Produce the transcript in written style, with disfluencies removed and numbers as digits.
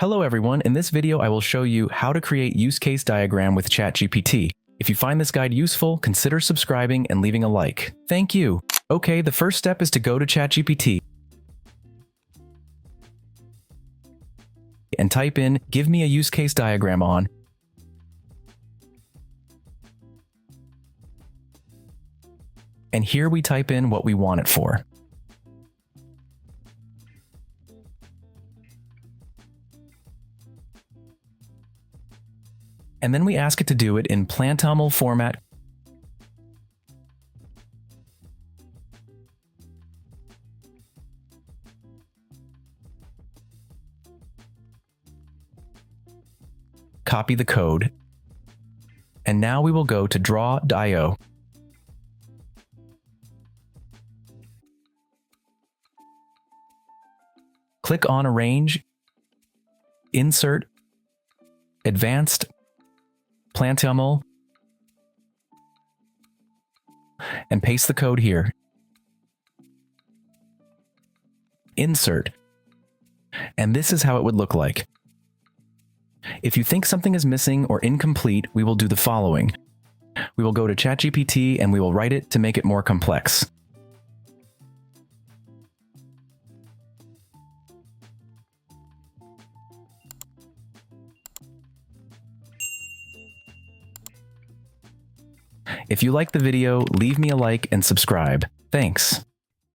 Hello everyone, in this video I will show you how to create use case diagram with ChatGPT. If you find this guide useful, consider subscribing and leaving a like. Thank you. Okay, the first step is to go to ChatGPT and type in, "Give me a use case diagram on," and here we type in what we want it for. And then we ask it to do it in plantaml format. Copy the code. And now we will go to draw.io. Click on Arrange, Insert, Advanced, plantaml, and paste the code here. Insert. And this is how it would look like. If you think something is missing or incomplete, we will do the following. We will go to ChatGPT and we will write it to make it more complex. If you like the video, leave me a like and subscribe. Thanks.